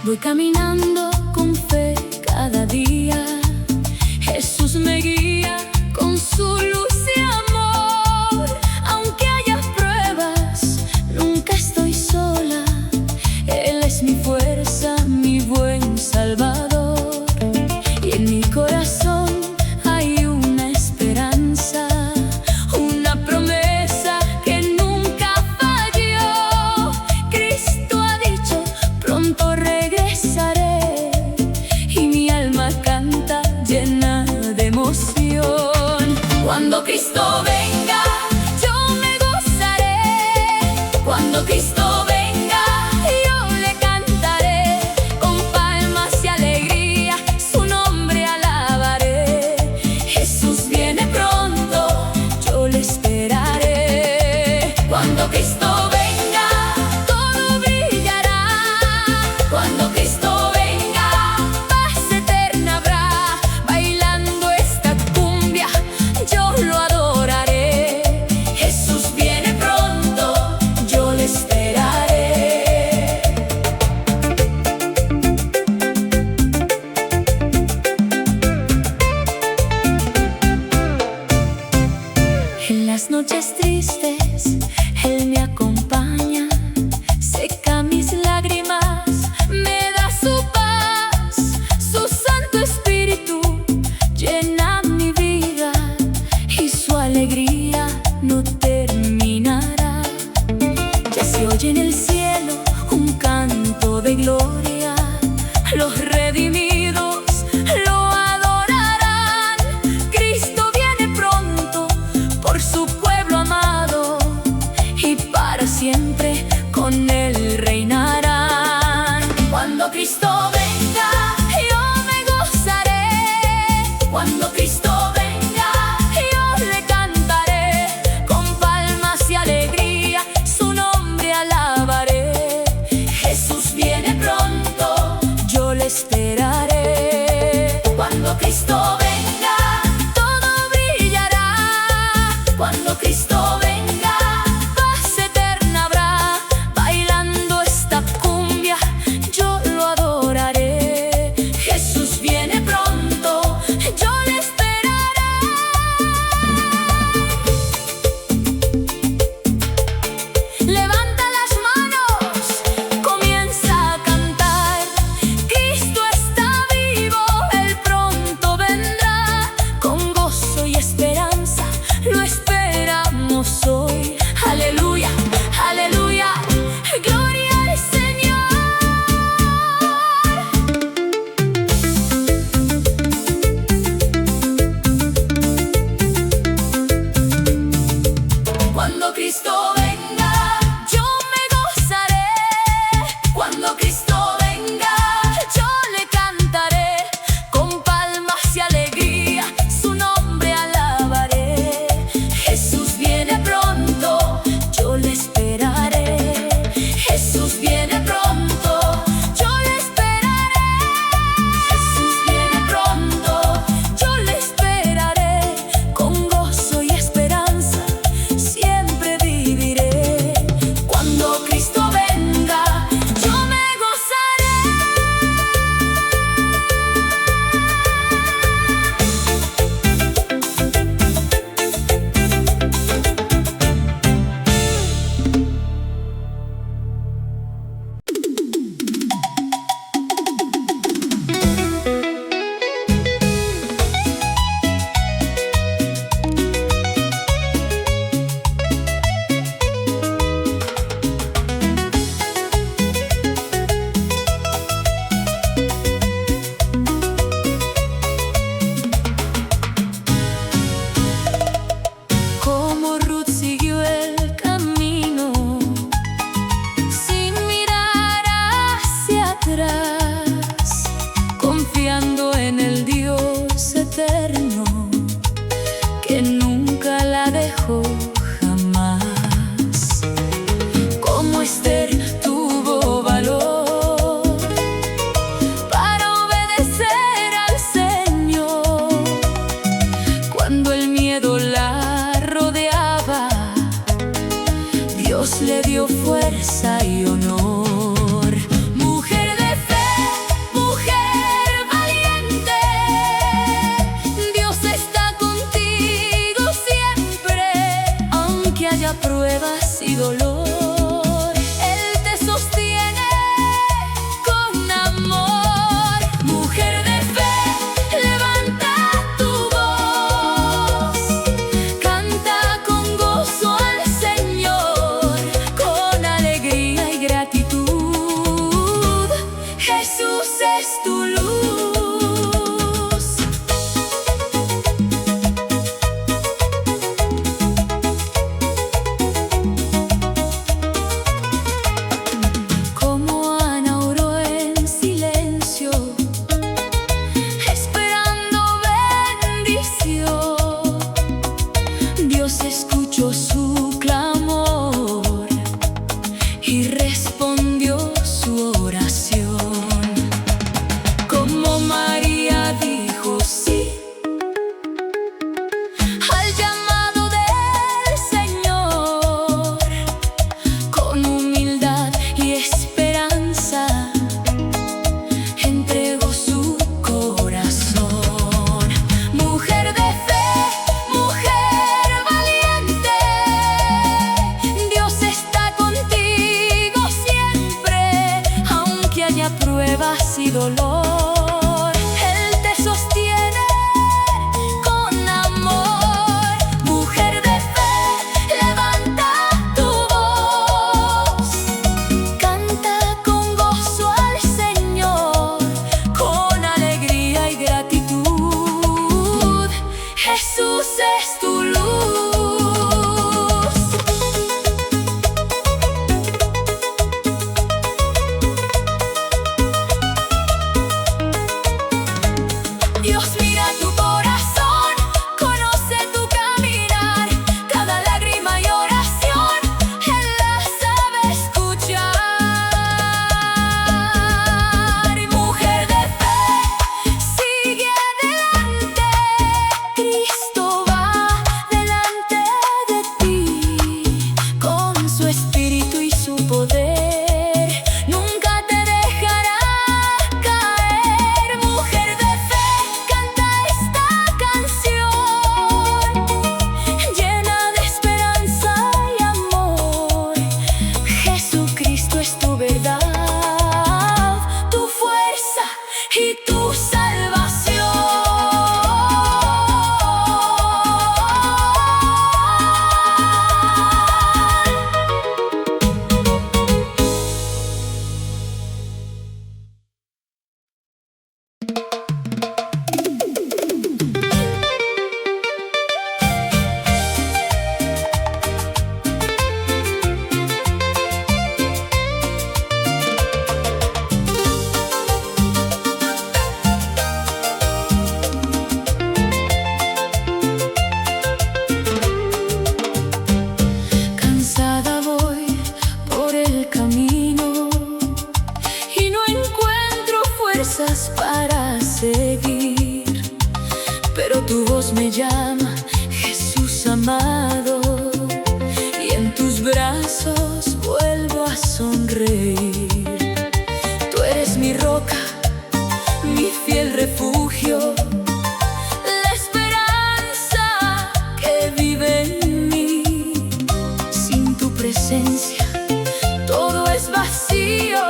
Voy caminando con fe cada día. Jesús me guía con su luz y amor. Aunque haya pruebas, nunca estoy sola. Él es mi fuerza, mi buen Salvador. Y en mi corazón hay una esperanza, una promesa que nunca falló. Cristo ha dicho, pronto regresaré, y mi alma canta llena de emoción. Cuando Cristo venga, yo me gozaré. Cuando Cristo venga, yo le cantaré. Con palmas y alegría su nombre alabaré. Jesús viene pronto, yo le esperaré. Cuando Cristo venga, todo brillará. Cuando Cristo venga, paz eterna habrá. Bailando esta cumbia, yo lo adoraré. Jesús viene pronto, yo le esperaré. En las noches tristes, Él me acompaña, seca mis lágrimas, me da su paz. Su Santo Espíritu llena mi vida, y su alegría no terminará. Ya se oye en el cielo un canto de gloria. Los redimidos lo adorarán. Cristo viene pronto por su pueblo amado, y para siempre con Él reinarán. Cuando Cristo venga, yo me gozaré. Cuando Cristo venga, yo le cantaré. Con palmas y alegría su nombre alabaré. Jesús viene pronto, yo le esperaré. Cuando Cristo venga, todo brillará. Cuando Cristo venga, paz eterna habrá. Bailando esta cumbia, yo lo adoraré. Jesús viene pronto, yo le esperaré. Levanta las manos, comienza a cantar. Cristo está vivo, Él pronto vendrá. Con gozo y esperanza lo esperamos hoy. Aleluya, aleluya, gloria al Señor. Cuando Cristo venga, yo me gozaré. Cuando Cristo venga, yo le cantaré. Con palmas y alegría su nombre alabaré. Jesús viene pronto, yo le esperaré. Jesús viene pronto, yo le esperaré. Jesús viene pronto, yo le esperaré. Con gozo y esperanza siempre viviré. Cuando Cristo venga, yo me gozaré. Como Ruth siguió el camino sin mirar hacia atrás, con confiando en el Dios eterno que nunca la dejó jamás. Como Esther tuvo valor para obedecer al Señor cuando el miedo la rodeaba, Dios le dio fuerza y honor. Pruebas y dolor, Él te sostiene con amor. Mujer de fe, levanta tu voz, canta con gozo al Señor, con alegría y gratitud. Jesús es tu luz. Escuchó su clamor y respondió su oración. Como María dijo sí al llamado del Señor, con humildad y esperanza entregó su corazón. Mujer de fe, pruebas y dolor, Él te sostiene con amor. Mujer de fe, levanta tu voz, canta con gozo al Señor, con alegría y gratitud. Jesús es tu luz. Dios mira tu corazón, conoce tu caminar, cada lágrima y oración Él la sabe escuchar. Mujer de fe, sigue adelante, Cristo va delante de ti, con su espíritu y su poder, nunca te dejará caer. Mujer de fe, llena de esperanza y amor. Jesucristo es tu verdad, tu fuerza y tu salvación. Para seguir, pero tu voz me llama, Jesús amado, y en tus brazos vuelvo a sonreír. Tú eres mi roca, mi fiel refugio, la esperanza que vive en mí. Sin tu presencia todo es vacío,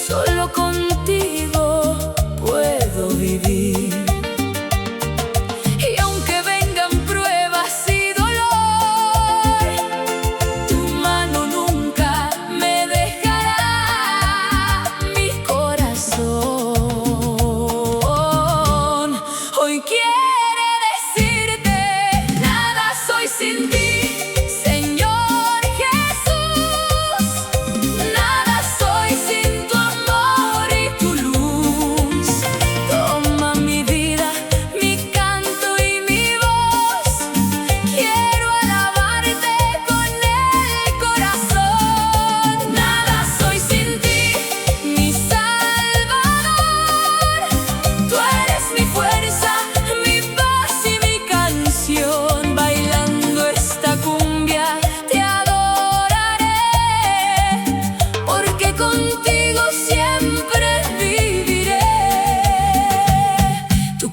solo contigo puedo vivir. Y aunque vengan pruebas y dolor, tu mano nunca me dejará.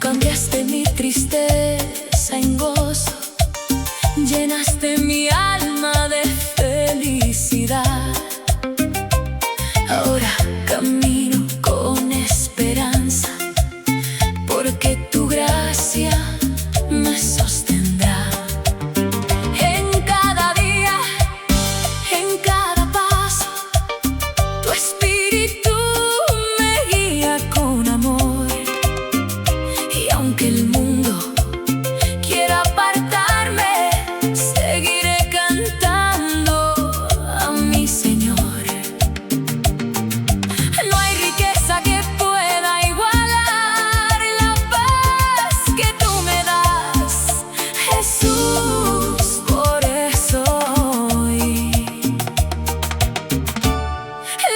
cambiaste mi tristeza en gozo, llenaste mi alma de felicidad. Ahora camino con esperanza, porque tu gracia me sostendrá. En cada día, en cada paso, tu espíritu me guía con amor. Y aunque el mundo quiera apartarme, seguiré cantando a mi Señor. No hay riqueza que pueda igualar la paz que tú me das, Jesús. Por eso hoy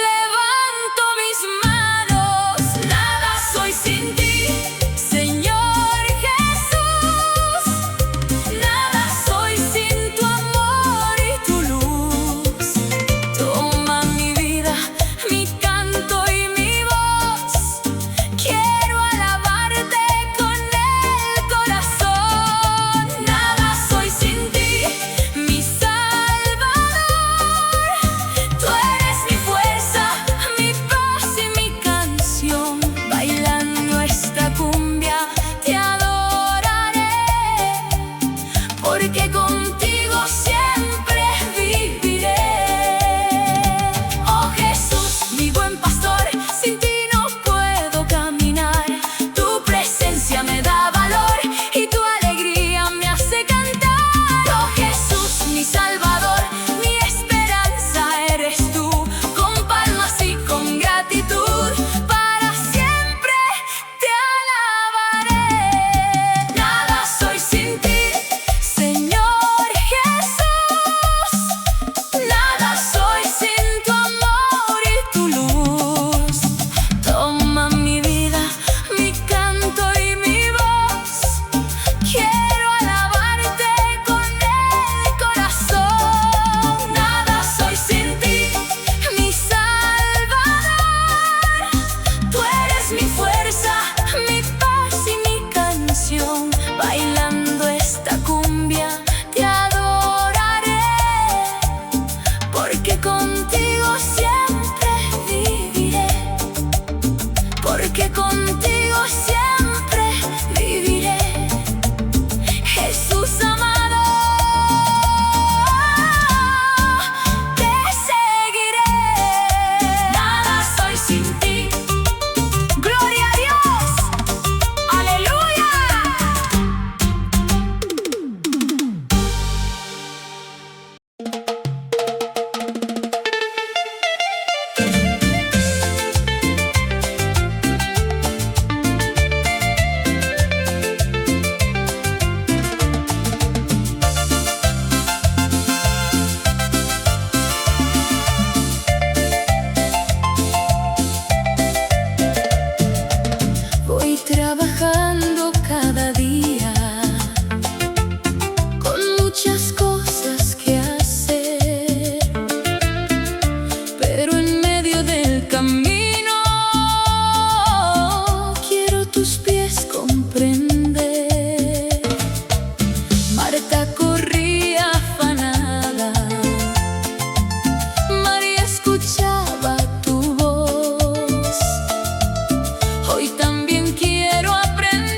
levanto mis manos. Nada soy sin ti, Señor Jesús. Nada soy sin tu amor y tu luz. Toma mi vida, mi canto y mi voz. Quiero alabarte con el corazón. Nada soy sin ti, mi Salvador. Tú eres mi fuerza, mi paz y mi canción. Bailando esta cumbia te adoraré, porque contigo siempre viviré. Oh Jesús, mi buen pastor, sin ti no puedo caminar. Tu presencia me da valor y tu alegría me hace cantar. Oh Jesús, mi Salvador, mi esperanza eres tú. Con palmas y con gratitud, para siempre te alabaré. Nada soy sin ti, Señor Jesús. Nada soy sin tu amor y tu luz. Toma mi vida, mi canto y mi voz. Quiero alabarte con el corazón. Nada soy sin ti, mi Salvador. Tú eres mi fuerza, mi paz y mi canción. Bailando esta cumbia te adoraré, porque contigo siempre viviré. Porque contigo siempre viviré. Jesús amado, te seguiré. Nada soy sin ti. Gloria a Dios. Aleluya. Voy trabajando cada día, con muchas cosas que hacer, pero en medio del camino quiero tus pies comprender. Marta corría afanada, María escuchaba tu voz. Hoy también quiero aprender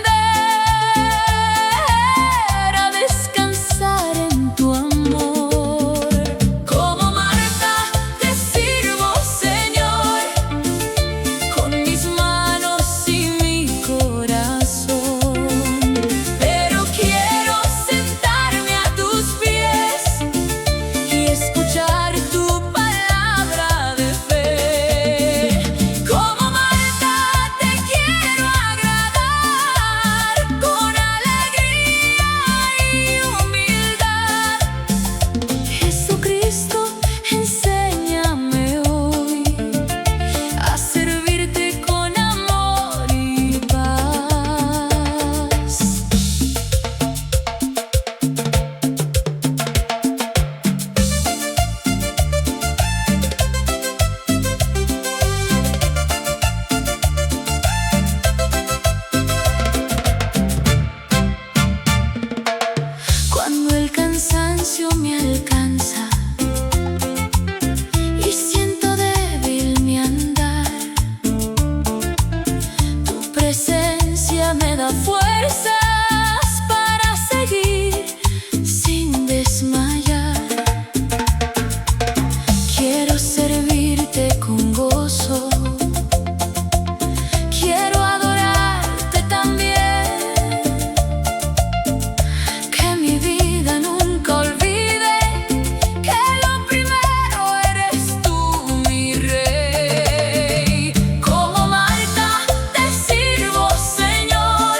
me da fuerzas para seguir sin desmayar. Quiero servirte con gozo, quiero adorarte también. Que mi vida nunca olvide que lo primero eres tú, mi rey. Como Marta te sirvo, Señor,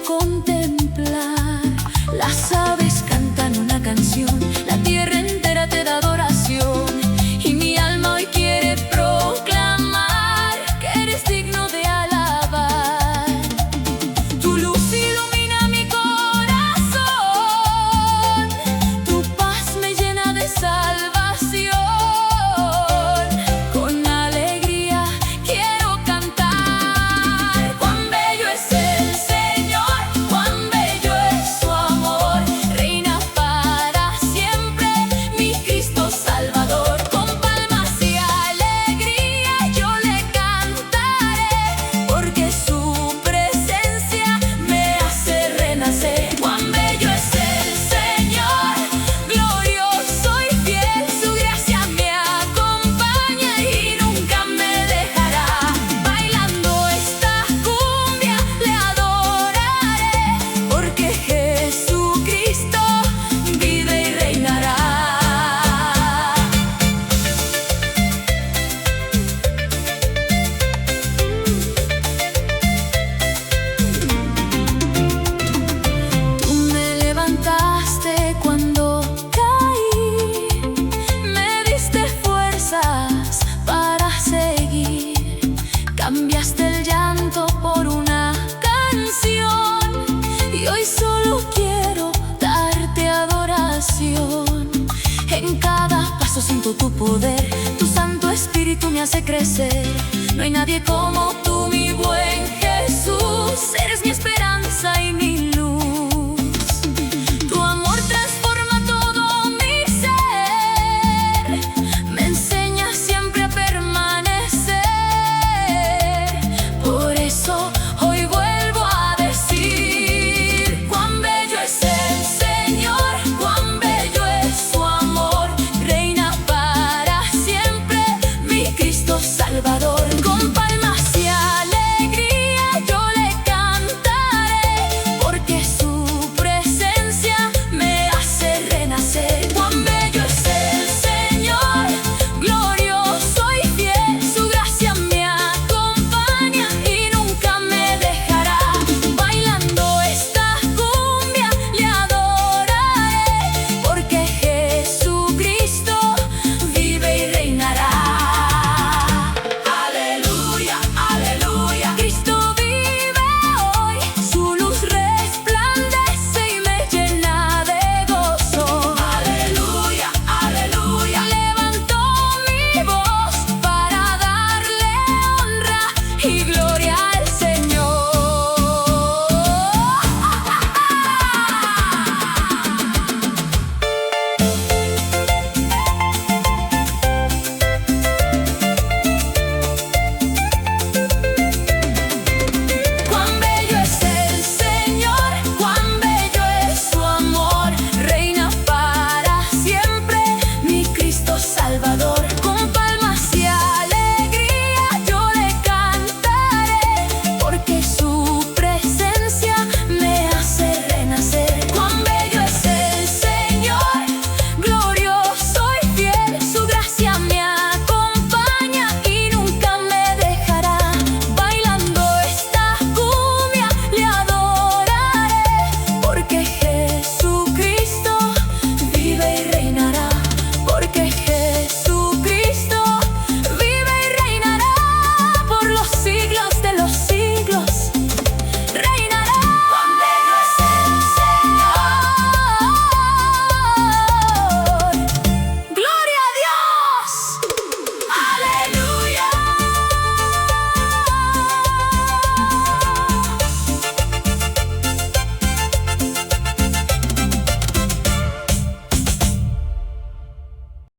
contemplar. Las aves cantan una canción, la tierra entera te da adoración. Y mi alma hoy quiere proclamar que eres digno de alabar. Tu luz ilumina mi corazón, tu paz me llena de salvación. Con alegría quiero cantar. Cuán bello es el Señor, cuán bello es su amor. Reina para siempre mi Cristo Salvador. Con palmas y alegría yo le cantaré, porque su presencia me hace renacer. Cuán bello es el Señor, glorioso y fiel. Su gracia me acompaña y nunca me dejará. Bailando esta cumbia le adoraré, porque Jesucristo vive y reinará. Tú me levantaste cuando caí, me diste fuerzas para seguir. Cambiaste el llanto por una canción y hoy solo quiero darte adoración. En cada paso siento tu poder, tu Santo Espíritu me hace crecer. No hay nadie como tú, mi buen Jesús, eres mi esperanza.